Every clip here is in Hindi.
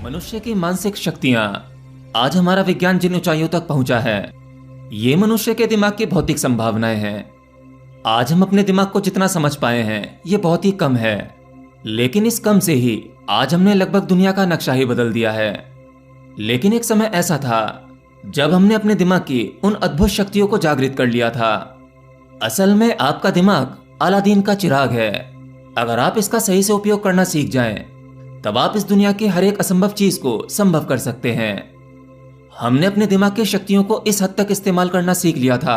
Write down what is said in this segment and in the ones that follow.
मनुष्य की मानसिक शक्तियां। आज हमारा विज्ञान जिन ऊंचाइयों तक पहुंचा है, ये मनुष्य के दिमाग की भौतिक संभावनाएं हैं। आज हम अपने दिमाग को जितना समझ पाए हैं, ये बहुत ही कम है। लेकिन इस कम से ही आज हमने लगभग दुनिया का नक्शा ही बदल दिया है। लेकिन एक समय ऐसा था जब हमने अपने दिमाग की उन अद्भुत शक्तियों को जागृत कर लिया था। असल में आपका दिमाग अलादीन का चिराग है। अगर आप इसका सही से उपयोग करना सीख जाएं, तब आप इस दुनिया की हर एक असंभव चीज को संभव कर सकते हैं। हमने अपने दिमाग की शक्तियों को इस हद तक इस्तेमाल करना सीख लिया था,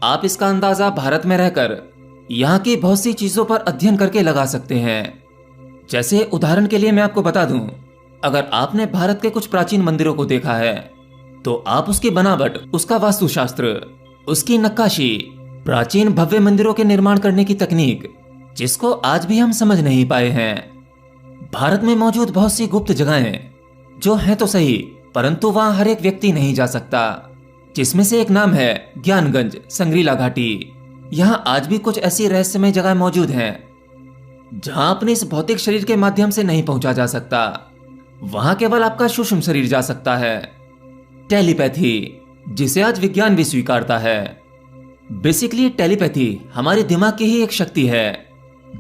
आप इसका अंदाजा भारत में रहकर यहाँ की बहुत सी चीजों पर अध्ययन करके लगा सकते हैं। जैसे उदाहरण के लिए मैं आपको बता दूं, अगर आपने भारत के कुछ प्राचीन मंदिरों को देखा है, तो आप उसकी बनावट, उसका वास्तुशास्त्र, उसकी नक्काशी, प्राचीन भव्य मंदिरों के निर्माण करने की तकनीक, जिसको आज भी हम समझ नहीं पाए हैं। भारत में मौजूद बहुत सी गुप्त जगहें जो हैं तो सही, परंतु वहां हर एक व्यक्ति नहीं जा सकता, जिसमें से एक नाम है ज्ञानगंज संग्रीला घाटी। यहां आज भी कुछ ऐसी रहस्यमय जगह मौजूद हैं जहां अपने इस भौतिक शरीर के माध्यम से नहीं पहुंचा जा सकता। वहां केवल आपका सूक्ष्म शरीर जा सकता है। टेलीपैथी, जिसे आज विज्ञान भी स्वीकारता है। बेसिकली टेलीपैथी हमारे दिमाग की ही एक शक्ति है,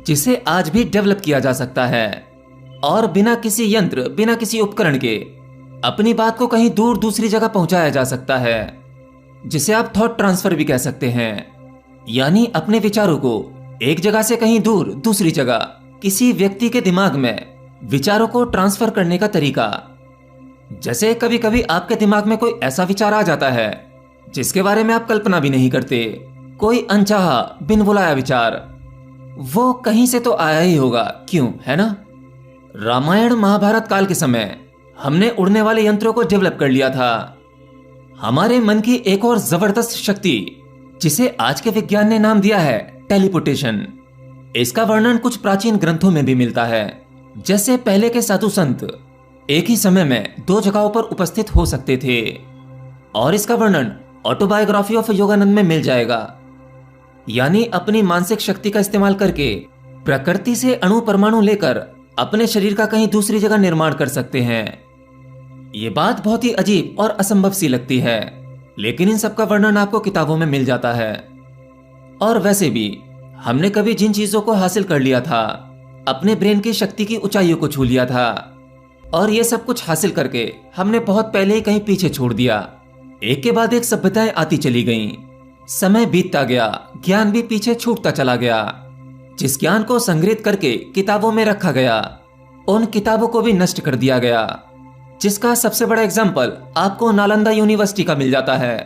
जिसे आज भी डेवलप किया जा सकता है और बिना किसी यंत्र, बिना किसी उपकरण के अपनी बात को कहीं दूर दूसरी जगह पहुंचाया जा सकता है, जिसे आप थॉट ट्रांसफर भी कह सकते हैं। यानी अपने विचारों को एक जगह से कहीं दूर दूसरी जगह किसी व्यक्ति के दिमाग में विचारों को ट्रांसफर करने का तरीका। जैसे कभी कभी आपके दिमाग में कोई ऐसा विचार आ जाता है जिसके बारे में आप कल्पना भी नहीं करते, कोई अनचाहा बिन बुलाया विचार, वो कहीं से तो आया ही होगा, क्यों, है ना? रामायण महाभारत काल के समय हमने उड़ने वाले यंत्रों को डेवलप कर लिया था। हमारे मन की एक और जबरदस्त शक्ति, जिसे आज के विज्ञान ने नाम दिया है टेलीपोर्टेशन। इसका वर्णन कुछ प्राचीन ग्रंथों में भी मिलता है। जैसे पहले के साधु संत एक ही समय में दो जगहों पर उपस्थित हो सकते थे, और इसका वर्णन ऑटोबायोग्राफी ऑफ योगानंद में मिल जाएगा। यानी अपनी मानसिक शक्ति का इस्तेमाल करके प्रकृति से अणु परमाणु लेकर अपने शरीर का कहीं दूसरी जगह निर्माण कर सकते हैं। ये बात बहुत ही अजीब और असंभव सी लगती है, लेकिन इन सब का वर्णन आपको किताबों में मिल जाता है। और वैसे भी हमने कभी जिन चीजों को हासिल कर लिया था, अपने ब्रेन की शक्ति की ऊंचाइयों को छू लिया था, और ये सब कुछ हासिल करके हमने बहुत पहले ही कहीं पीछे छोड़ दिया। एक के बाद एक सभ्यताएं आती चली गईं, समय बीतता गया, ज्ञान भी पीछे छूटता चला गया। जिस ज्ञान को संग्रहित करके किताबों में रखा गया, उन किताबों को भी नष्ट कर दिया गया, जिसका सबसे बड़ा एग्जाम्पल आपको नालंदा यूनिवर्सिटी का मिल जाता है।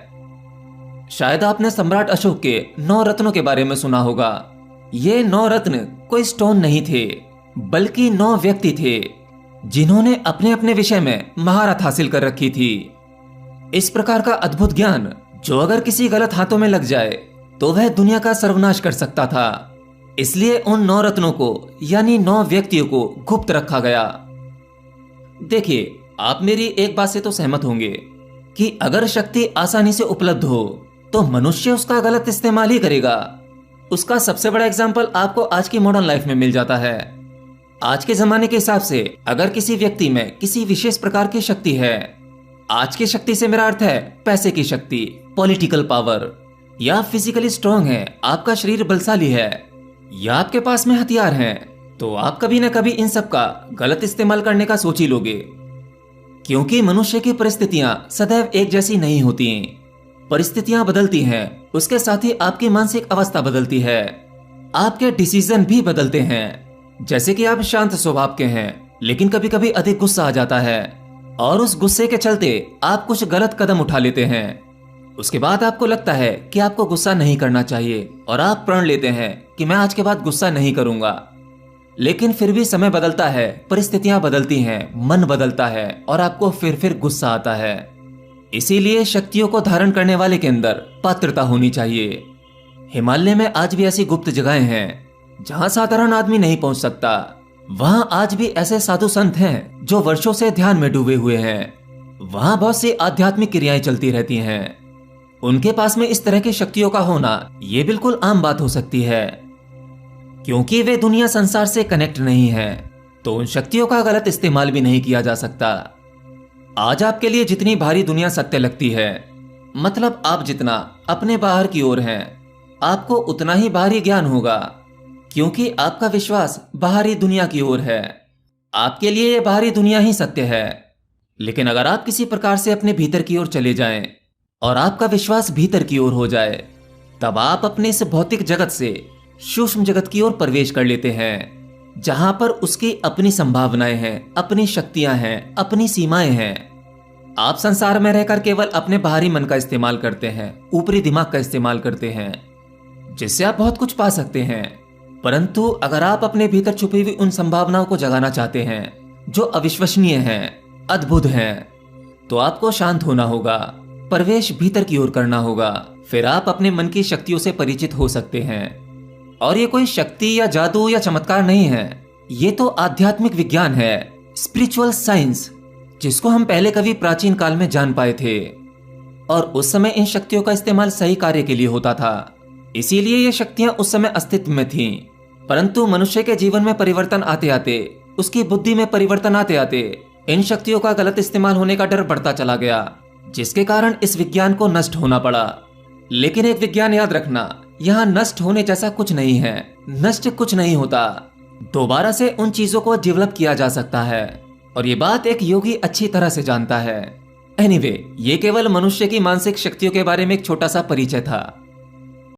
शायद आपने सम्राट अशोक के 9 रत्नों के बारे में सुना होगा। ये 9 रत्न कोई स्टोन नहीं थे, बल्कि 9 व्यक्ति थे जिन्होंने अपने अपने विषय में महारत हासिल कर रखी थी। इस प्रकार का अद्भुत ज्ञान जो अगर किसी गलत हाथों में लग जाए तो वह दुनिया का सर्वनाश कर सकता था। इसलिए उन 9 रत्नों को, यानी 9 व्यक्तियों को गुप्त रखा गया। देखिए, आप मेरी एक बात से तो सहमत होंगे कि अगर शक्ति आसानी से उपलब्ध हो तो मनुष्य उसका गलत इस्तेमाल ही करेगा। उसका सबसे बड़ा एग्जाम्पल आपको आज की मॉडर्न लाइफ में मिल जाता है। आज के जमाने के हिसाब से अगर किसी व्यक्ति में किसी विशेष प्रकार की शक्ति है, आज की शक्ति से मेरा अर्थ है पैसे की शक्ति, पॉलिटिकल पावर, या फिजिकली स्ट्रांग है, आपका शरीर बलशाली है, या आपके पास में हथियार हैं, तो आप कभी न कभी इन सब का गलत इस्तेमाल करने का सोच ही लोगे। क्योंकि मनुष्य की परिस्थितियां सदैव एक जैसी नहीं होती। परिस्थितियां बदलती हैं, उसके साथ ही आपकी मानसिक अवस्था बदलती है, आपके डिसीजन भी बदलते हैं। जैसे कि आप शांत स्वभाव के हैं, लेकिन कभी कभी अधिक गुस्सा आ जाता है, और उस गुस्से के चलते आप कुछ गलत कदम उठा लेते हैं। उसके बाद आपको लगता है कि आपको गुस्सा नहीं करना चाहिए, और आप प्रण लेते हैं कि मैं आज के बाद गुस्सा नहीं करूंगा। लेकिन फिर भी समय बदलता है, परिस्थितियां बदलती हैं, मन बदलता है, और आपको फिर गुस्सा आता है। इसीलिए शक्तियों को धारण करने वाले के अंदर पात्रता होनी चाहिए। हिमालय में आज भी ऐसी गुप्त जगहें हैं जहां साधारण आदमी नहीं पहुंच सकता। वहां आज भी ऐसे साधु संत हैं जो वर्षों से ध्यान में डूबे हुए हैं। वहां बहुत सी आध्यात्मिक क्रियाएं चलती रहती हैं। उनके पास में इस तरह की शक्तियों का होना ये बिल्कुल आम बात हो सकती है। क्योंकि वे दुनिया संसार से कनेक्ट नहीं है, तो उन शक्तियों का गलत इस्तेमाल भी नहीं किया जा सकता। आज आपके लिए जितनी भारी दुनिया सत्य लगती है, मतलब आप जितना अपने बाहर की ओर हैं, आपको उतना ही भारी ज्ञान होगा, क्योंकि आपका विश्वास बाहरी दुनिया की ओर है। आपके लिए यह बाहरी दुनिया ही सत्य है। लेकिन अगर आप किसी प्रकार से अपने भीतर की ओर चले जाएं और आपका विश्वास भीतर की ओर हो जाए, तब आप अपने इस भौतिक जगत से सूक्ष्म जगत की ओर प्रवेश कर लेते हैं, जहां पर उसकी अपनी संभावनाएं हैं, अपनी शक्तियां हैं, अपनी सीमाएं हैं। आप संसार में रहकर केवल अपने बाहरी मन का इस्तेमाल करते हैं, ऊपरी दिमाग का इस्तेमाल करते हैं, जिससे आप बहुत कुछ पा सकते हैं। परंतु अगर आप अपने भीतर छुपी हुई उन संभावनाओं को जगाना चाहते हैं जो अविश्वसनीय हैं, अद्भुत हैं, तो आपको शांत होना होगा, प्रवेश भीतर की ओर करना होगा। फिर आप अपने मन की शक्तियों से परिचित हो सकते हैं। और ये कोई शक्ति या जादू या चमत्कार नहीं है, ये तो आध्यात्मिक विज्ञान है, स्पिरिचुअल साइंस, जिसको हम पहले कभी प्राचीन काल में जान पाए थे। और उस समय इन शक्तियों का इस्तेमाल सही कार्य के लिए होता था, इसीलिए ये शक्तियां उस समय अस्तित्व में थीं। परंतु मनुष्य के जीवन में परिवर्तन आते आते, उसकी बुद्धि में परिवर्तन आते आते, इन शक्तियों का गलत इस्तेमाल होने का डर बढ़ता चला गया, जिसके कारण इस विज्ञान को नष्ट होना पड़ा। लेकिन एक विज्ञान याद रखना, यहाँ नष्ट होने जैसा कुछ नहीं है, नष्ट कुछ नहीं होता, दोबारा से उन चीजों को डेवलप किया जा सकता है। और ये बात एक योगी अच्छी तरह से जानता है। एनीवे, ये केवल मनुष्य की मानसिक शक्तियों के बारे में एक छोटा सा परिचय था।